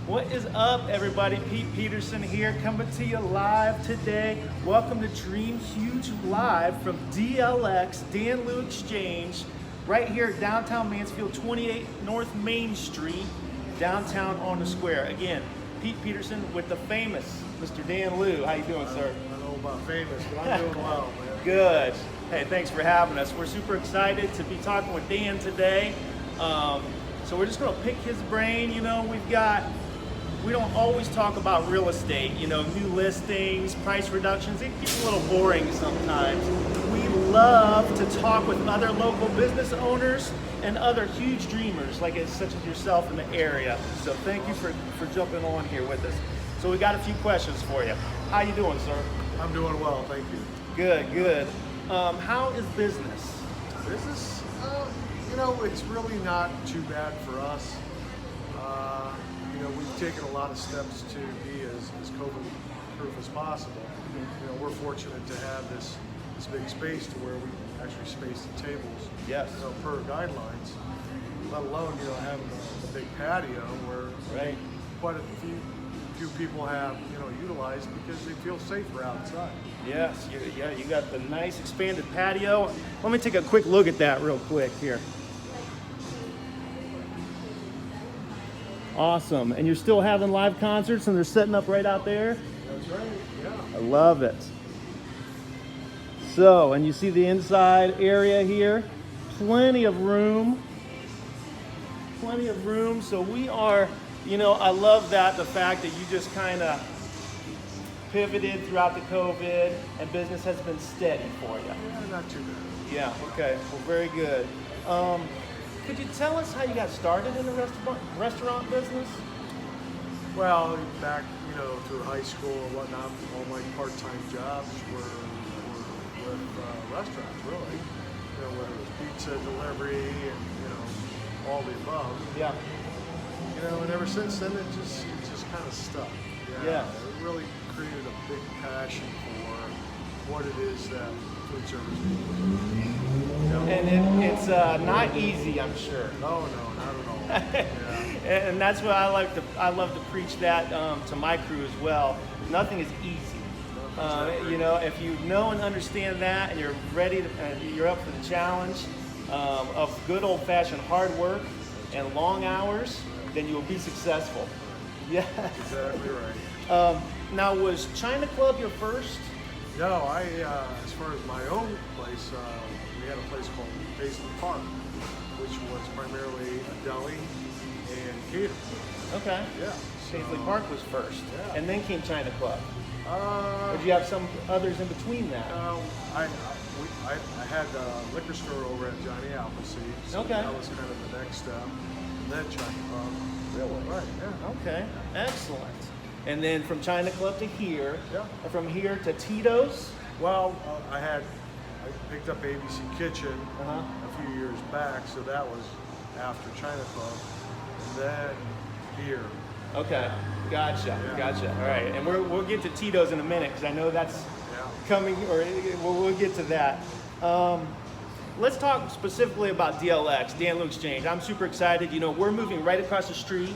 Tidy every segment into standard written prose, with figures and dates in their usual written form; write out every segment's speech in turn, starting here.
What is up, everybody? Pete Peterson here, coming to you live today. Welcome to Dream Huge Live from DLX Dan Lew Exchange, right here at downtown Mansfield, 28 North Main Street, downtown on the square. Again, Pete Peterson with the famous Mr. Dan Lew. How you doing, sir? I don't know about famous, but I'm doing well, man. Good. Hey, thanks for having us. We're super excited to be talking with Dan today. So we're just going to pick his brain. You know, we don't always talk about real estate, you know, new listings, price reductions. It gets a little boring sometimes. We love to talk with other local business owners and other huge dreamers, such as yourself in the area. So thank you for jumping on here with us. So we got a few questions for you. How you doing, sir? I'm doing well, thank you. Good, good. How is business? Business, you know, it's really not too bad for us. You know, we've taken a lot of steps to be as COVID-proof as possible. You know, we're fortunate to have this big space to where we actually space the tables, Yes. you know, per guidelines, let alone, you know, having a big patio where Right. quite a few people have, you know, utilized because they feel safer outside. Yes, you got the nice expanded patio. Let me take a quick look at that real quick here. Awesome. And you're still having live concerts and they're setting up right out there? That's right, yeah. I love it. So, and you see the inside area here. Plenty of room. Plenty of room. So we are, you know, I love the fact that you just kind of pivoted throughout the COVID and business has been steady for you. Yeah, not too bad. Yeah, okay. Well, very good. Could you tell us how you got started in the restaurant business? Well, back, you know, through high school and whatnot, all my part-time jobs were with restaurants, really. You know, whether it was pizza delivery and, you know, all the above. Yeah. You know, and ever since then, it just kind of stuck. Yeah. It really created a big passion for what it is that food service is. You know? And it's not easy, I'm sure. No, not at all. Yeah. And that's what I love to preach that to my crew as well. Nothing is easy. You know, if you know and understand that, and you're ready to, you're up for the challenge of good old-fashioned hard work and long hours, then you'll be successful. Yeah. Exactly right. Now, was China Club your first? No, as far as my own place, we had a place called Paisley Park, which was primarily a deli and catering. Okay. Yeah. Paisley Park was first, Yeah. and then came China Club. Or did you have some others in between that? I had a liquor store over at Johnny Appleseed, so Okay. that was kind of the next step. And then China Club. Really? Right, yeah. Okay, excellent. And then from China Club to here, Yeah. and from here to Tito's. Well, I picked up ABC Kitchen Uh-huh. a few years back, so that was after China Club. And then here. Okay, gotcha, Yeah. gotcha. All right, and we'll get to Tito's in a minute because I know that's Yeah. coming, or we'll get to that. Let's talk specifically about DLX, Dan Lew Exchange. I'm super excited. You know, we're moving right across the street.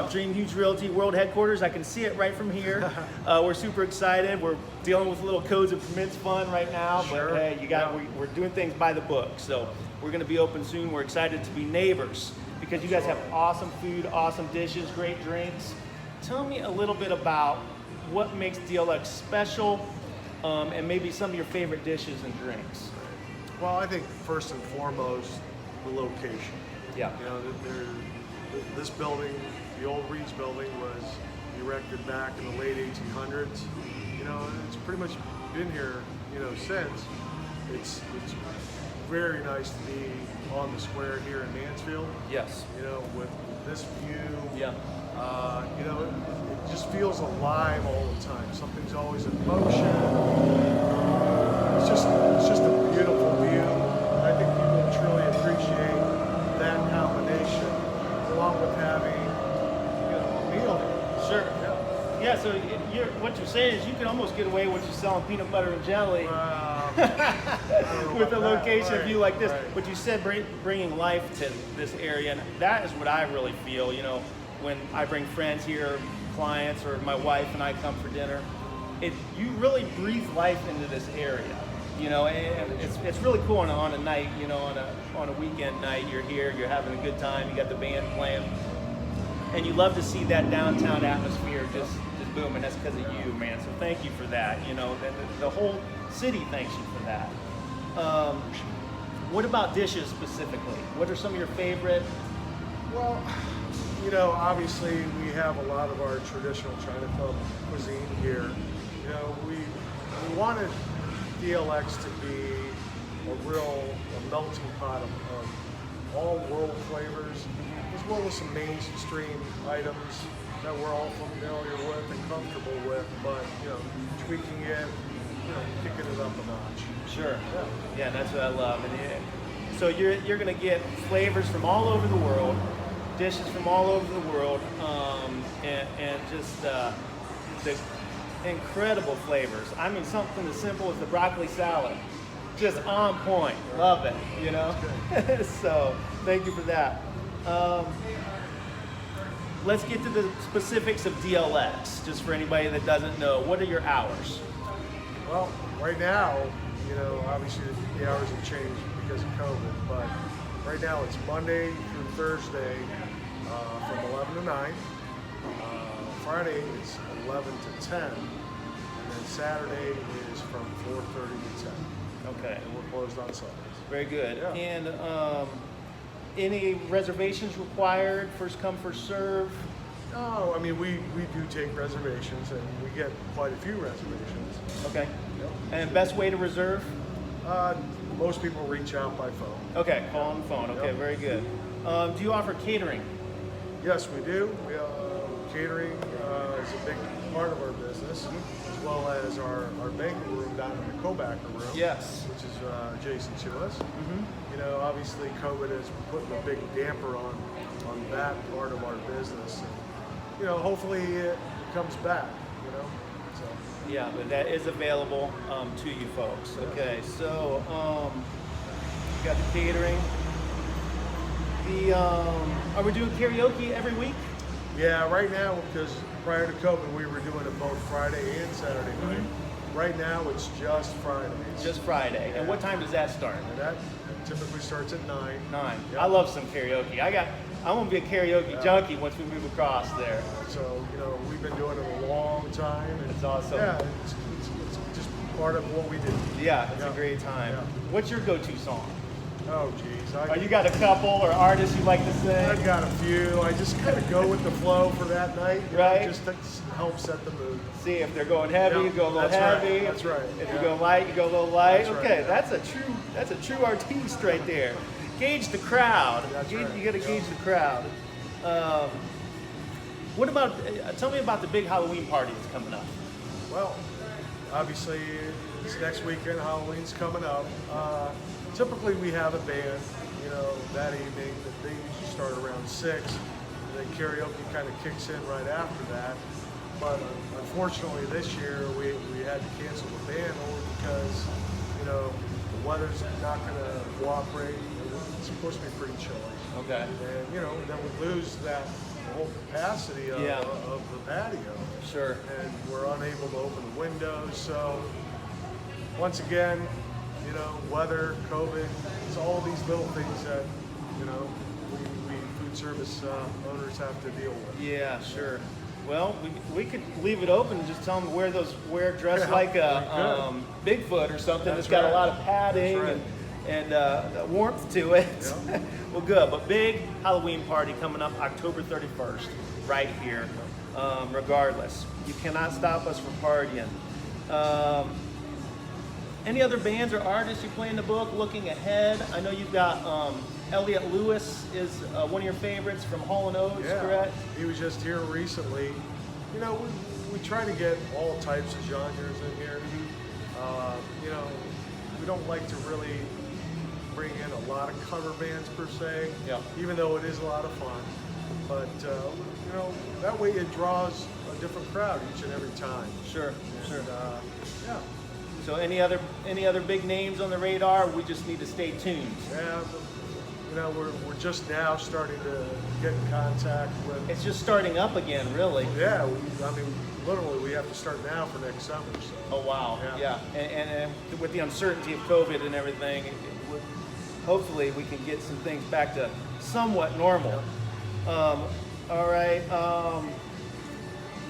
Dream Huge Realty World Headquarters. I can see it right from here. We're super excited. We're dealing with a little codes and permits fun right now, Sure. but hey, we're doing things by the book. So we're going to be open soon. We're excited to be neighbors because you guys have awesome food, awesome dishes, great drinks. Tell me a little bit about what makes DLX special, and maybe some of your favorite dishes and drinks. Well, I think first and foremost, the location. Yeah. You know, this building, the old Reed's building, was erected back in the late 1800s. You know, and it's pretty much been here, you know, since. It's very nice to be on the square here in Mansfield. Yes. You know, with this view. Yeah. You know, it just feels alive all the time. Something's always in motion. It's just a beautiful view. I think people truly appreciate that combination, along with having, you know, a meal here. Sure. Yeah. Yeah, so what you're saying is you can almost get away with just selling peanut butter and jelly with a location view like this. Right. But you said bringing life to this area, and that is what I really feel. You know, when I bring friends here, clients, or my wife and I come for dinner, you really breathe life into this area. You know, and it's really cool on a night, you know, on a weekend night, you're here, you're having a good time, you got the band playing, and you love to see that downtown atmosphere just booming. That's because of you, man. So thank you for that. You know, the whole city thanks you for that. What about dishes specifically? What are some of your favorite? Well, you know, obviously we have a lot of our traditional China Club cuisine here. You know, we wanted DLX to be a melting pot of all world flavors, as well as some mainstream items that we're all familiar with and comfortable with, but, you know, tweaking it, you know, kicking it up a notch. Sure. Yeah, that's what I love. And so you're going to get flavors from all over the world, dishes from all over the world, and just the incredible flavors. I mean, something as simple as the broccoli salad, just on point. Love it, you know? So thank you for that. Let's get to the specifics of DLX, just for anybody that doesn't know. What are your hours? Well, right now, you know, obviously the hours have changed because of COVID, but right now it's Monday through Thursday from 11 to 9. Friday is 11 to 10, and then Saturday is from 4:30 to 10. Okay. And we're closed on Sundays. Very good. Yeah. And any reservations required? First come, first serve? No, I mean, we do take reservations, and we get quite a few reservations. Okay. Yep. And best way to reserve? Most people reach out by phone. Okay, call on the phone. Okay, Yep. very good. Do you offer catering? Yes, we do. Catering is a big part of our business, as well as our banquet room down in the co-backer room. Yes. Which is adjacent to us. Mm-hmm. You know, obviously COVID is putting a big damper on that part of our business. And, you know, hopefully it comes back, you know. So. Yeah, but that is available to you folks. Okay, so you got the catering. Are we doing karaoke every week? Yeah, right now, because prior to COVID, we were doing it both Friday and Saturday night. Right now, it's just Fridays. Just Friday. Yeah. And what time does that start? And that typically starts at 9. 9. Yep. I love some karaoke. I'm gonna be a karaoke junkie once we move across there. So, you know, we've been doing it a long time. And It's awesome. Yeah, it's just part of what we do. Yeah, it's Yeah. a great time. Yeah. What's your go-to song? Oh, geez. You got a couple or artists you like to sing? I've got a few. I just kind of go with the flow for that night. You know, Right. just to help set the mood. See, if they're going heavy, Yeah, you go a little that's right, heavy. that's right, If yeah. you go light, you go a little light. That's right, Okay, yeah. that's a true artiste right there. Gauge the crowd. That's You right, got to yeah. gauge the crowd. What about? Tell me about the big Halloween party that's coming up. Well, obviously, this next weekend, Halloween's coming up. Typically, we have a band, you know, that evening. They usually start around 6. And then karaoke kind of kicks in right after that. But unfortunately, this year, we had to cancel the band only because, you know, the weather's not going to cooperate. It's supposed to be pretty chilly. Okay. And, you know, then we lose the whole capacity of the patio. Sure. And we're unable to open the windows. So once again, you know, weather, COVID, it's all these little things that, you know, we food service owners have to deal with. Yeah, sure. Well, we could leave it open and just tell them to wear dress Yeah, like we Bigfoot or something That's that's got a right. lot of padding That's right. and warmth to it. Yeah. Well, good. But big Halloween party coming up October 31st, right here. Regardless, you cannot stop us from partying. Any other bands or artists you play in the book? Looking ahead, I know you've got Elliot Lewis is one of your favorites from Hall & Oates, correct? He was just here recently. You know, we try to get all types of genres in here. You know, we don't like to really bring in a lot of cover bands per se, Yeah. even though it is a lot of fun. But, you know, that way it draws a different crowd each and every time. Sure, And, sure. yeah. So any other big names on the radar? We just need to stay tuned. Yeah, you know, we're just now starting to get in contact with. It's just starting up again, really. Yeah, I mean, literally, we have to start now for next summer. So. Oh wow, Yeah. And with the uncertainty of COVID and everything, hopefully we can get some things back to somewhat normal. All right.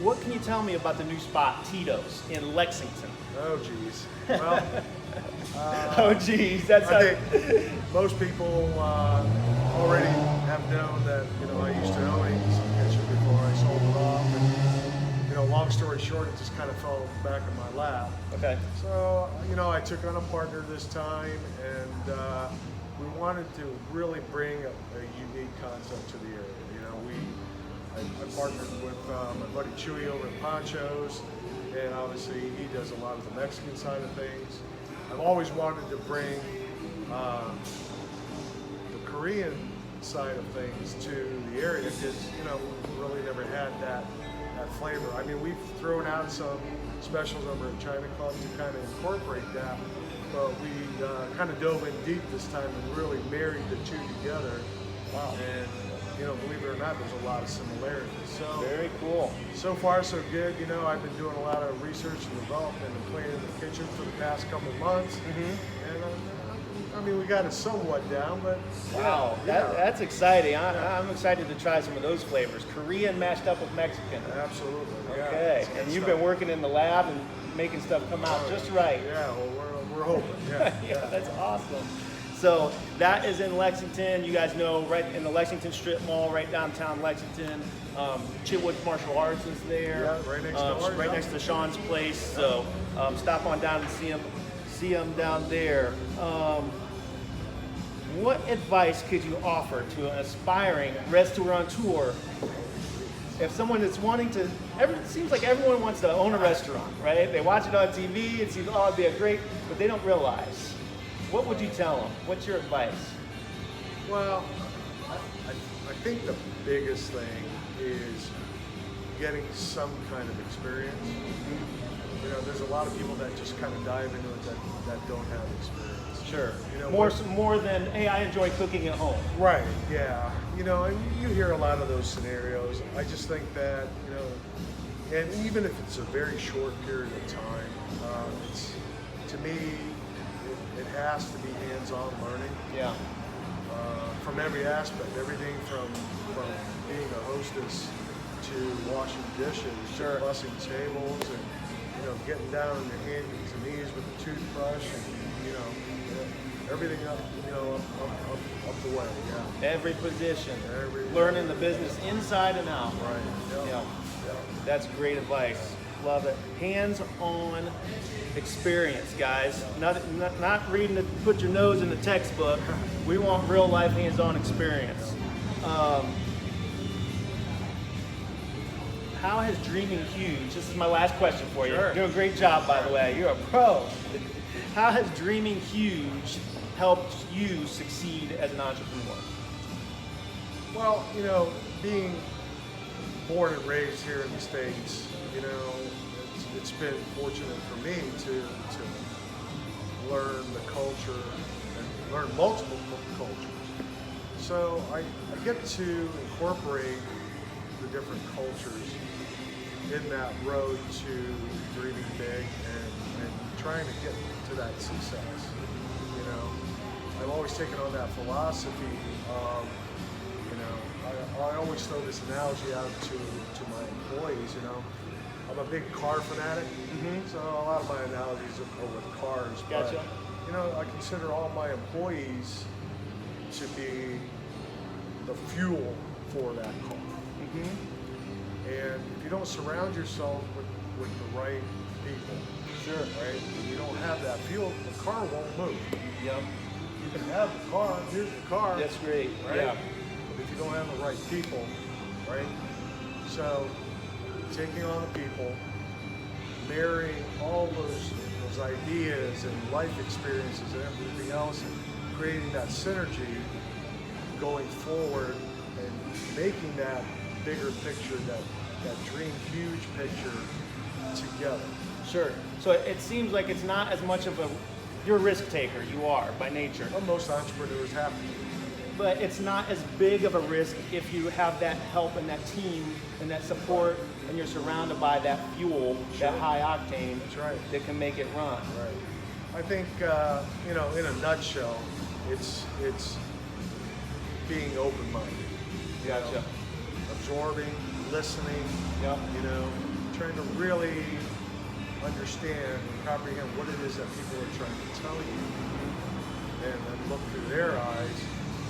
What can you tell me about the new spot, Tito's, in Lexington? Oh, geez. Well, Oh geez, I think most people already have known that, you know, I used to own some kitchen before I sold it off. And, you know, long story short, it just kind of fell back in my lap. Okay. So, you know, I took on a partner this time, and we wanted to really bring a unique concept to the area. You know, I partnered with my buddy Chewy over at Ponchos, and obviously he does a lot of the Mexican side of things. I've always wanted to bring the Korean side of things to the area because, you know, we really never had that flavor. I mean, we've thrown out some specials over at China Club to kind of incorporate that, but we kind of dove in deep this time and really married the two together. Wow. And, you know, believe it or not, there's a lot of similarities. So Very cool. so far, so good. You know, I've been doing a lot of research and development and cleaning the kitchen for the past couple of months. And I mean, we got it somewhat down, but Wow, yeah, that's exciting. I'm excited to try some of those flavors. Korean mashed up with Mexican. absolutely. Yeah, Okay, it's good and you've stuff. been working in the lab and making stuff come out just right. Yeah, well, we're hoping. Yeah, Yeah, that's awesome. So that is in Lexington. You guys know, right in the Lexington Strip Mall, right downtown Lexington. Chitwood Martial Arts is there. Yeah, right next door, Right yeah. next to Sean's place. So stop on down and see him down there. What advice could you offer to an aspiring restaurateur? If someone is wanting to, it seems like everyone wants to own a restaurant, right? They watch it on TV, it seems, oh, it'd be a great, but they don't realize. What would you tell them? What's your advice? Well, I think the biggest thing is getting some kind of experience. You know, there's a lot of people that just kind of dive into it that don't have experience. Sure. You know, More than, hey, I enjoy cooking at home. Right, yeah. You know, and you hear a lot of those scenarios. I just think that, you know, and even if it's a very short period of time, it's, to me, it has to be hands-on learning. Yeah. From every aspect, everything from being a hostess to washing dishes, Sure. to bussing tables, and, you know, getting down on your hands and knees with a toothbrush, and, you know, everything up, you know, up the way. Yeah. Every position. Every- Learning the business inside and out. Right. Yeah. Yeah. That's great advice. Love it. Hands-on experience, guys. Not reading to put your nose in the textbook. We want real-life hands-on experience. How has dreaming huge? This is my last question for you. Sure. You're doing a great job, by the way. You're a pro. How has dreaming huge helped you succeed as an entrepreneur? Well, you know, being born and raised here in the States, you know, it's been fortunate for me to learn the culture and learn multiple cultures. So I get to incorporate the different cultures in that road to dreaming big and trying to get to that success. You know, I've always taken on that philosophy of, you know, I always throw this analogy out to my employees. You know, I'm a big car fanatic, so a lot of my analogies are with cars. Gotcha. But, you know, I consider all my employees to be the fuel for that car. And if you don't surround yourself with the right people, Sure. right, if you don't have that fuel, the car won't move. Yep. You can have the car, here's the car. That's great. Right? Yeah. But if you don't have the right people, right? So taking on the people, marrying all those ideas and life experiences and everything else, and creating that synergy going forward and making that bigger picture, that dream huge picture together. Sure. So it seems like it's not as much of a, you're a risk taker. You are by nature. Well, most entrepreneurs have to. but it's not as big of a risk if you have that help and that team and that support, and you're surrounded by that fuel, that high octane. That's right. That can make it run. Right. I think you know, in a nutshell, it's being open-minded. You Gotcha. know, absorbing, listening. Yep. You know, trying to really understand and comprehend what it is that people are trying to tell you, and then look through their eyes,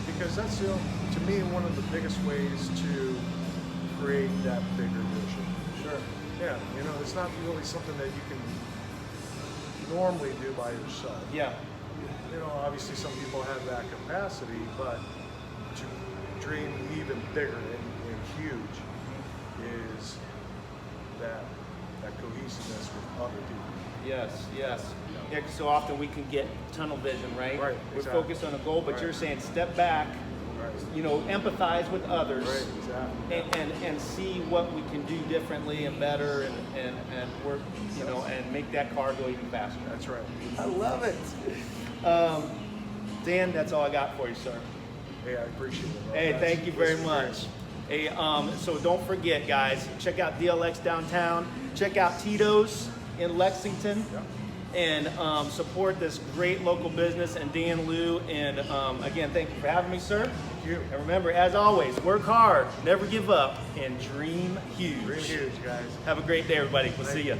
because that's, you know, to me, one of the biggest ways to create that bigger vision. Sure. Yeah, you know, it's not really something that you can normally do by yourself. Yeah. You know, obviously some people have that capacity, but to dream even bigger and huge is that cohesiveness with other people. Yes, yes. Yeah, 'cause so often we can get tunnel vision, right? Right, We're exactly. focused on a goal, but Right. you're saying step back, Right. you know, empathize with others. Right, exactly. And see what we can do differently and better and work, you know, and make that car go even faster. That's right. I love it. Dan, that's all I got for you, sir. Hey, I appreciate it. Hey, That's- thank you very this is much. great. Hey, so don't forget, guys, check out DLX downtown. Check out Tito's in Lexington. Yep. And support this great local business and Dan Lew. And again, thank you for having me, sir. Thank you. And remember, as always, work hard, never give up, and dream huge. Dream huge, guys. Have a great day, everybody. We'll Thank see you. you.